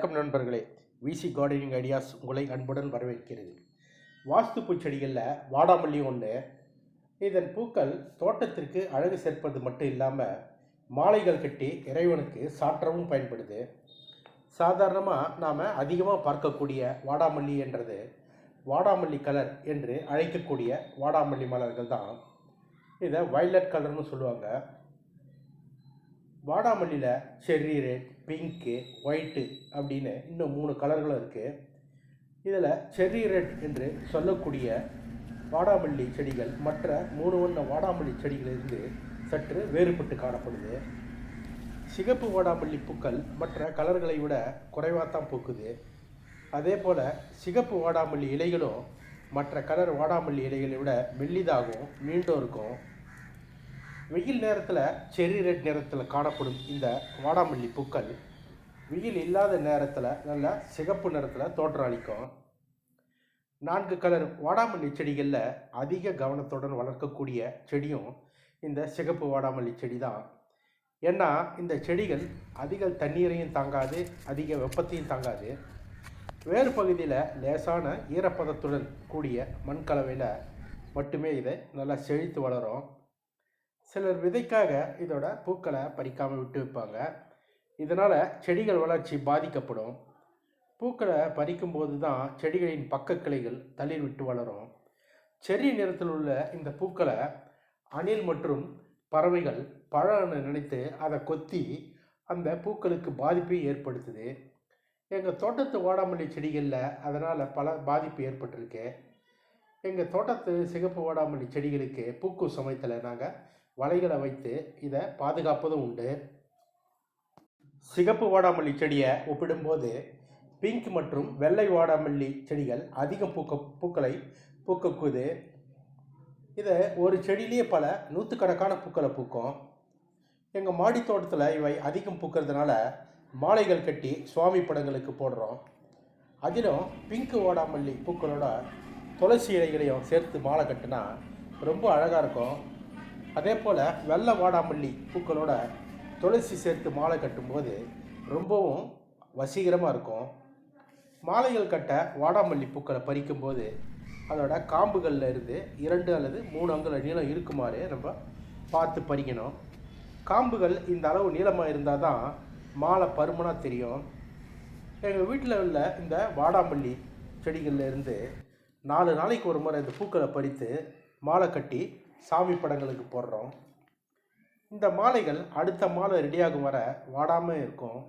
வணக்கம் நண்பர்களே, விசி gardening ideas உங்களை அன்புடன் வரவேற்கிறது. வாஸ்து பூச்செடிகளில் வாடாமல்லி ஒன்று. இதன் பூக்கள் தோட்டத்திற்கு அழகு சேர்ப்பது மட்டும் இல்லாமல் மாலைகள் கட்டி இறைவனுக்கு சாற்றவும் பயன்படுது. சாதாரணமாக நாம் அதிகமாக பார்க்கக்கூடிய வாடாமல்லி என்றது வாடாமல்லி கலர் என்று அழைக்கக்கூடிய வாடாமல்லி மலர்கள் தான். இதை வயலட் கலர்னு சொல்லுவாங்க. வாடாமல்லியில் செர்ரி ரெட், பிங்க்கு, ஒயிட்டு அப்படின்னு இன்னும் 3 கலர்களும் இருக்குது. இதில் செர்ரி ரெட் என்று சொல்லக்கூடிய வாடாமல்லி செடிகள் மற்ற 3 வண்ண வாடாமல்லி செடிகளிலிருந்து சற்று வேறுபட்டு காணப்படுது. சிகப்பு வாடாமல்லி பூக்கள் மற்ற கலர்களை விட குறைவாகத்தான் பூக்குது. அதே போல் சிகப்பு வாடாமல்லி இலைகளும் மற்ற கலர் வாடாமல்லி இலைகளை விட மெல்லிதாகவும் நீண்டும் இருக்கும். வெயில் நேரத்தில் செர்ரி ரெட் நிறத்தில் காணப்படும் இந்த வாடாமல்லி பூக்கள் வெயில் இல்லாத நேரத்தில் நல்ல சிகப்பு நிறத்தில் தோற்றம் அளிக்கும். 4 கலர் வாடாமல்லி செடிகளில் அதிக கவனத்துடன் வளர்க்கக்கூடிய செடியும் இந்த சிகப்பு வாடாமல்லி செடி தான். ஏன்னா இந்த செடிகள் அதிக தண்ணீரையும் தாங்காது, அதிக வெப்பத்தையும் தாங்காது. வேறு பகுதியில் லேசான ஈரப்பதத்துடன் கூடிய மண் கலவையில் மட்டுமே இதை நல்லா செழித்து வளரும். சிலர் விதைக்காக இதோட பூக்களை பறிக்காமல் விட்டு வைப்பாங்க. இதனால் செடிகள் வளர்ச்சி பாதிக்கப்படும். பூக்களை பறிக்கும்போது தான் செடிகளின் பக்க கிளைகள் தளிர் விட்டு வளரும். செர்ரி நிறத்தில் உள்ள இந்த பூக்களை அணில் மற்றும் பறவைகள் பழம்னு நினைத்து அதை கொத்தி அந்த பூக்களுக்கு பாதிப்பை ஏற்படுத்துது. எங்கள் தோட்டத்து வாடாமல்லி செடிகளில் அதனால் பல பாதிப்பு ஏற்பட்டிருக்கு. எங்கள் தோட்டத்து சிகப்பு வாடாமல்லி செடிகளுக்கு பூக்கும் சமயத்தில் நாங்கள் வலைகளை வைத்து இதை பாதுகாப்பதும் உண்டு. சிகப்பு வாடாமல்லி செடியை ஒப்பிடும்போது பிங்க் மற்றும் வெள்ளை வாடாமல்லி செடிகள் அதிகம் பூக்களை பூக்கக்கூது. இதை ஒரு செடியிலேயே பல நூற்றுக்கணக்கான பூக்களை பூக்கும். எங்கள் மாடி தோட்டத்தில் இவை அதிகம் பூக்கிறதுனால மாலைகள் கட்டி சுவாமி படங்களுக்கு போடுறோம். அதிலும் பிங்க் வாடாமல்லி பூக்களோட துளசி இலைகளையும் சேர்த்து மாலை கட்டினா ரொம்ப அழகாக இருக்கும். அதே போல் வெள்ளை வாடாமல்லி பூக்களோட துளசி சேர்த்து மாலை கட்டும்போது ரொம்பவும் வசீகரமாக இருக்கும். மாலைகள் கட்ட வாடாமல்லி பூக்களை பறிக்கும்போது அதோட காம்புகளில் இருந்து 2 அல்லது 3 அங்குல நீளம் இருக்குமாறு நம்ம பார்த்து பறிக்கணும். காம்புகள் இந்த அளவு நீளமாக இருந்தால் தான் மாலை பருமனாக தெரியும். எங்கள் வீட்டில் உள்ள இந்த வாடாமல்லி செடிகளில் இருந்து 4 நாளைக்கு ஒரு முறை இந்த பூக்களை பறித்து மாலை கட்டி சாமி படங்களுக்கு போடுறோம். இந்த மாலைகள் அடுத்த மாலை ரெடியாகும் வர வாடாமல் இருக்கும்.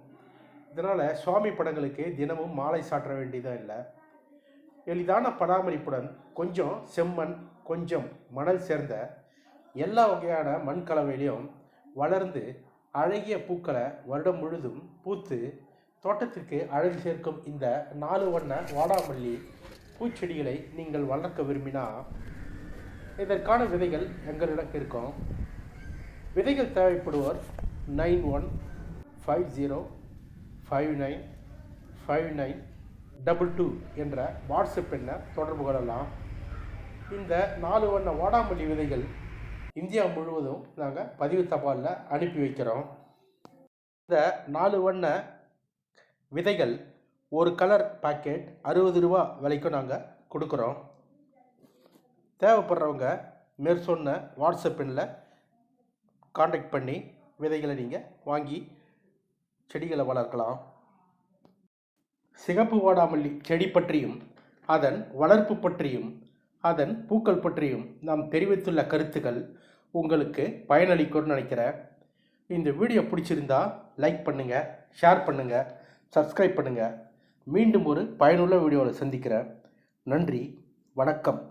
இதனால் சுவாமி படங்களுக்கு தினமும் மாலை சாற்ற வேண்டியதாக இல்லை. எளிதான பராமரிப்புடன் கொஞ்சம் செம்மண், கொஞ்சம் மணல் சேர்ந்த எல்லா வகையான மண் கலவையிலையும் வளர்ந்து அழகிய பூக்களை வருடம் முழுதும் பூத்து தோட்டத்திற்கு அழகு சேர்க்கும் இந்த 4 வண்ண வாடாமல்லி பூச்செடிகளை நீங்கள் வளர்க்க விரும்பினால் இதற்கான விதைகள் எங்களிடம் இருக்கும். விதைகள் தேவைப்படுவோர் 9150595922 என்ற வாட்ஸ்அப் எண்ணை தொடர்பு கொள்ளலாம். இந்த 4 வண்ண வாடாமல்லி விதைகள் இந்தியா முழுவதும் நாங்கள் பதிவு தபாலில் அனுப்பி வைக்கிறோம். இந்த 4 வண்ண விதைகள் ஒரு கலர் பாக்கெட் 60 ரூபா விலைக்கும் நாங்கள் கொடுக்குறோம். தேவைப்படுறவங்க மேற்சொன்ன வாட்ஸ்அப் எண்ணில் காண்டாக்ட் பண்ணி விதைகளை நீங்கள் வாங்கி செடிகளை வளர்க்கலாம். சிகப்பு வாடாமல்லி செடி பற்றியும் அதன் வளர்ப்பு பற்றியும் அதன் பூக்கள் பற்றியும் நாம் தெரிவித்துள்ள கருத்துக்கள் உங்களுக்கு பயனளிக்கும்னு நினைக்கிறேன். இந்த வீடியோ பிடிச்சிருந்தா லைக் பண்ணுங்கள், ஷேர் பண்ணுங்கள், சப்ஸ்கிரைப் பண்ணுங்கள். மீண்டும் ஒரு பயனுள்ள வீடியோவில் சந்திக்கிறேன். நன்றி, வணக்கம்.